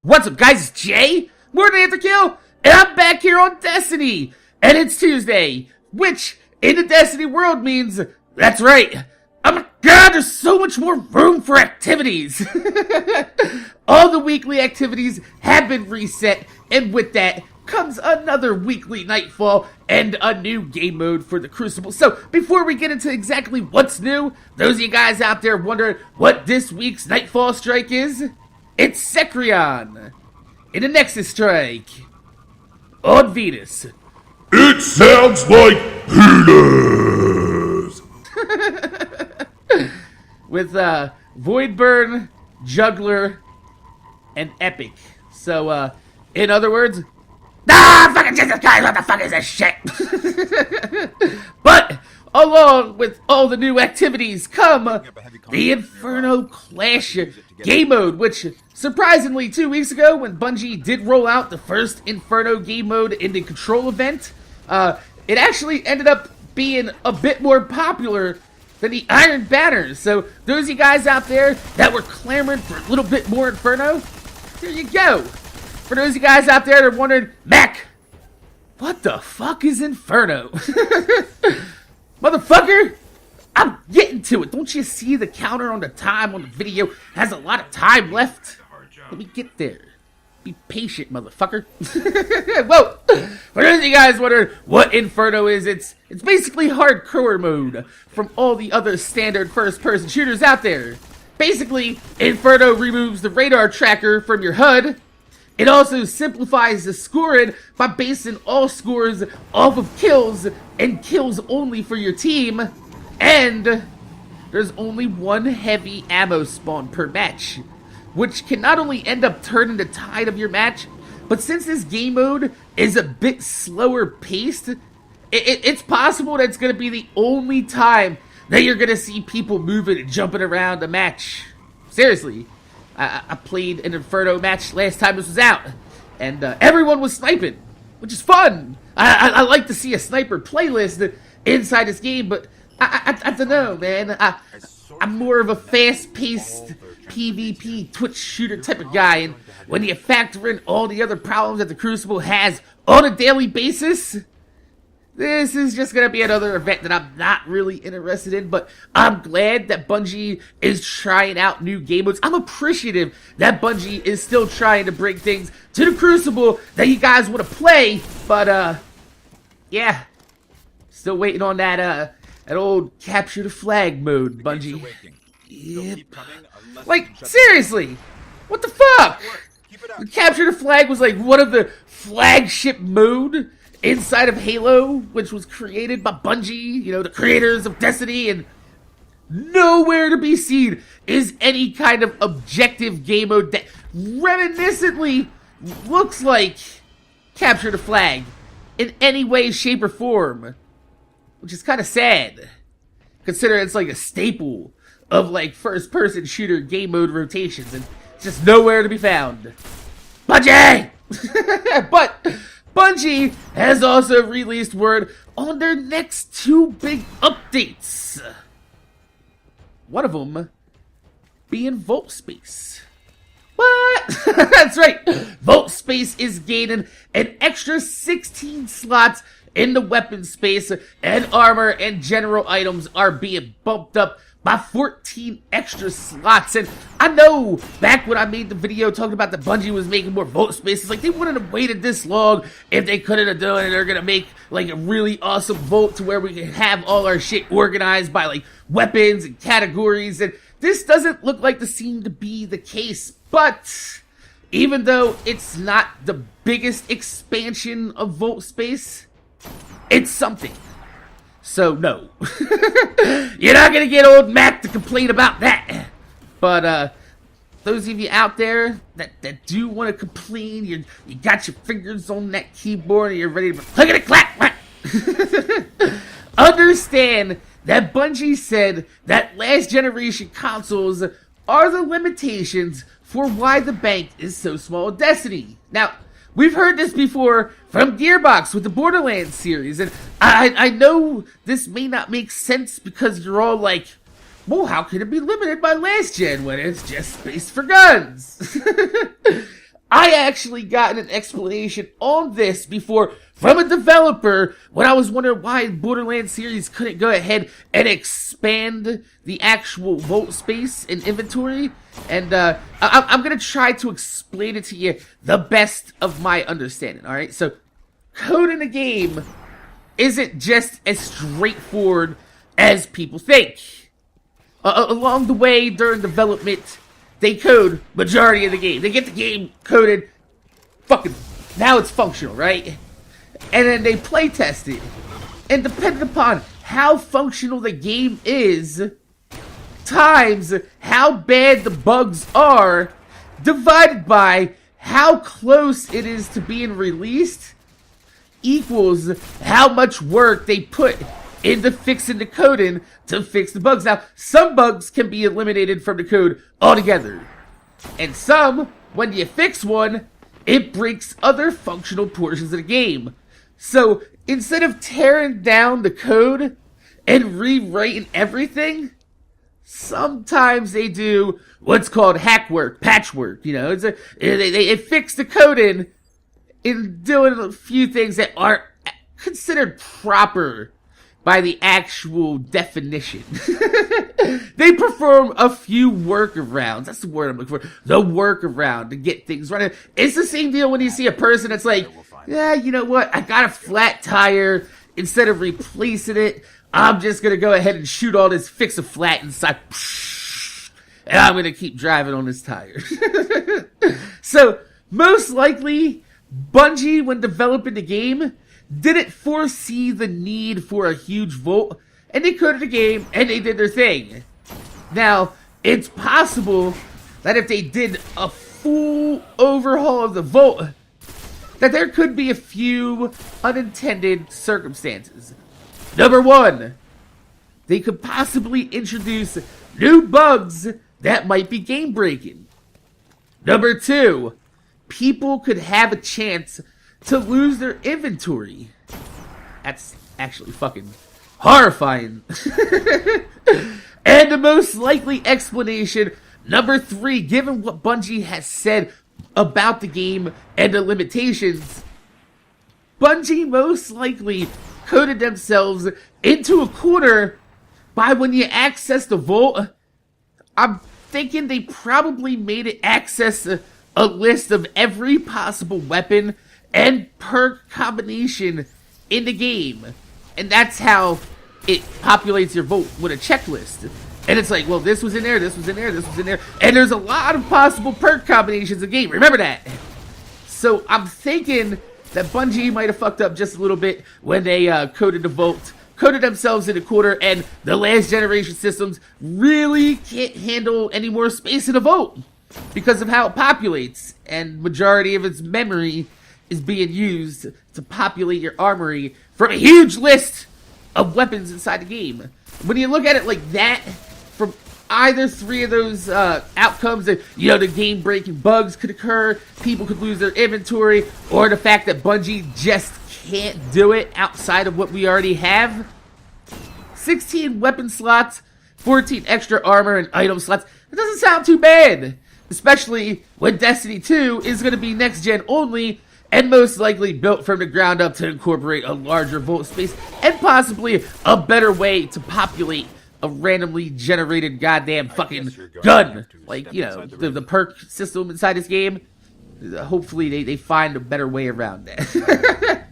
What's up, guys? It's Jay, MorninAfterKill, and I'm back here on Destiny. And it's Tuesday, which in the Destiny world means, that's right, oh my god, there's so much more room for activities. All the weekly activities have been reset, and with that comes another weekly Nightfall and a new game mode for the Crucible. So, before we get into exactly what's new, those of you guys out there wondering what this week's Nightfall strike is, it's Secrion in a Nexus strike on Venus. It sounds like penis! With Voidburn, Juggler, and Epic. So, in other words, fucking Jesus Christ, what the fuck is this shit? But, along with all the new activities come the Inferno Clash game mode, which, surprisingly, 2 weeks ago, when Bungie did roll out the first Inferno game mode in the Control event, it actually ended up being a bit more popular than the Iron Banners. So, those of you guys out there that were clamoring for a little bit more Inferno, there you go. For those of you guys out there that are wondering, Mac, what the fuck is Inferno? Motherfucker, I'm getting to it. Don't you see the counter on the time on the video has a lot of time left? Let me get there. Be patient, motherfucker. Whoa! For those of you guys wondering what Inferno is, it's basically hardcore mode from all the other standard first-person shooters out there. Basically, Inferno removes the radar tracker from your HUD. It also simplifies the scoring by basing all scores off of kills and kills only for your team. And there's only one heavy ammo spawn per match, which can not only end up turning the tide of your match, but since this game mode is a bit slower paced, it's possible that it's going to be the only time that you're going to see people moving and jumping around the match. Seriously. I played an Inferno match last time this was out, and everyone was sniping, which is fun. I like to see a sniper playlist inside this game, but I don't know, man. I'm more of a fast-paced PvP Twitch shooter type of guy, and when you factor in all the other problems that the Crucible has on a daily basis, this is just going to be another event that I'm not really interested in, but I'm glad that Bungie is trying out new game modes. I'm appreciative that Bungie is still trying to bring things to the Crucible that you guys want to play, but, yeah. Still waiting on that old capture the flag mode, Bungie. Yep. Like, seriously, what the fuck? The capture the flag was like one of the flagship mode inside of Halo, which was created by Bungie, you know, the creators of Destiny, and nowhere to be seen is any kind of objective game mode that reminiscently looks like Capture the Flag in any way, shape, or form, which is kind of sad, considering it's like a staple of like first-person shooter game mode rotations, and it's just nowhere to be found. Bungie! But Bungie has also released word on their next two big updates. One of them being Vault Space. What? That's right. Vault Space is gaining an extra 16 slots in the weapon space, and armor and general items are being bumped up by 14 extra slots. And I know back when I made the video talking about the Bungie was making more vault spaces, like they wouldn't have waited this long if they couldn't have done it. They're gonna make like a really awesome vault to where we can have all our shit organized by like weapons and categories, and this doesn't look like to seem to be the case. But even though it's not the biggest expansion of vault space, it's something. So, no. You're not gonna get old Mac to complain about that. But, those of you out there that do want to complain, you got your fingers on that keyboard and you're ready to clickety-clack. Understand that Bungie said that last generation consoles are the limitations for why the bank is so small in Destiny. Now, we've heard this before from Gearbox with the Borderlands series, and I know this may not make sense because you're all like, well, how can it be limited by last gen when it's just space for guns? I actually got an explanation on this before from a developer when I was wondering why Borderlands series couldn't go ahead and expand the actual vault space and inventory. And I'm going to try to explain it to you the best of my understanding, alright? So, code in a game isn't just as straightforward as people think. Along the way, during development, they code majority of the game. They get the game coded, fucking, now it's functional, right? And then they play test it. And depending upon how functional the game is, times how bad the bugs are, divided by how close it is to being released, equals how much work they put into fixing the coding to fix the bugs. Now, some bugs can be eliminated from the code altogether. And some, when you fix one, it breaks other functional portions of the game. So, instead of tearing down the code and rewriting everything, sometimes they do what's called hack work, patchwork, you know. They fix the coding in doing a few things that aren't considered proper by the actual definition. They perform a few workarounds. That's the word I'm looking for. The workaround to get things running. It's the same deal when you see a person that's like, yeah, you know what? I got a flat tire. Instead of replacing it, I'm just going to go ahead and shoot all this fix a flat inside. And I'm going to keep driving on this tire. So, most likely, Bungie, when developing the game, didn't foresee the need for a huge vault, and they coded the game, and they did their thing. Now, it's possible that if they did a full overhaul of the vault, that there could be a few unintended circumstances. Number one, they could possibly introduce new bugs that might be game-breaking. Number two, people could have a chance to lose their inventory. That's actually fucking horrifying. And the most likely explanation, number three, given what Bungie has said about the game and the limitations, Bungie most likely coded themselves into a corner by when you access the vault. I'm thinking they probably made it access a list of every possible weapon and perk combination in the game. And that's how it populates your vault with a checklist. And it's like, well, this was in there, this was in there, this was in there. And there's a lot of possible perk combinations in the game. Remember that. So I'm thinking that Bungie might have fucked up just a little bit when they coded the vault, coded themselves in a quarter, and the last generation systems really can't handle any more space in the vault because of how it populates. And majority of its memory is being used to populate your armory from a huge list of weapons inside the game. When you look at it like that, from either three of those outcomes, that, you know, the game-breaking bugs could occur, people could lose their inventory, or the fact that Bungie just can't do it outside of what we already have. 16 weapon slots, 14 extra armor and item slots. That doesn't sound too bad, especially when Destiny 2 is going to be next-gen only, and most likely built from the ground up to incorporate a larger vault space and possibly a better way to populate a randomly generated goddamn fucking gun. Like, you know, the perk system inside this game. Hopefully they find a better way around that.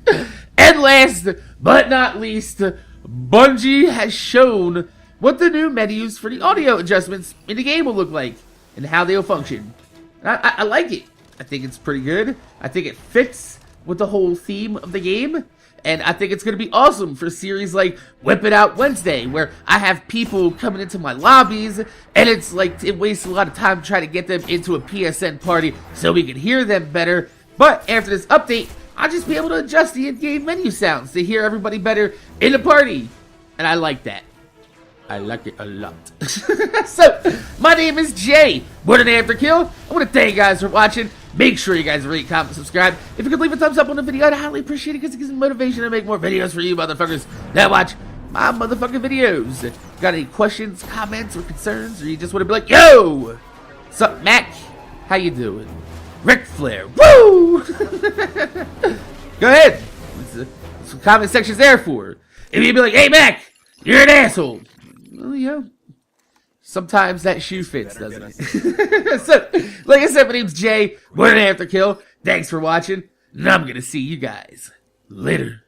And last but not least, Bungie has shown what the new menus for the audio adjustments in the game will look like and how they will function. I like it. I think it's pretty good. I think it fits with the whole theme of the game. And I think it's going to be awesome for series like Whip It Out Wednesday, where I have people coming into my lobbies, and it's like, it wastes a lot of time trying to get them into a PSN party so we can hear them better. But after this update, I'll just be able to adjust the in-game menu sounds to hear everybody better in the party. And I like that. I like it a lot. So, my name is Jay, MorninAfterKill. I want to thank you guys for watching. Make sure you guys rate, comment, subscribe. If you could leave a thumbs up on the video, I'd highly appreciate it because it gives me motivation to make more videos for you motherfuckers that watch my motherfucking videos. Got any questions, comments, or concerns? Or you just want to be like, yo! Sup, Mac? How you doing? Ric Flair. Woo! Go ahead. That's what comment section's there for. If you'd be like, hey, Mac, you're an asshole. Well, yeah. Sometimes that shoe fits, doesn't it? So, like I said, my name's Jay. MorninAfterKill. Thanks for watching. And I'm going to see you guys later.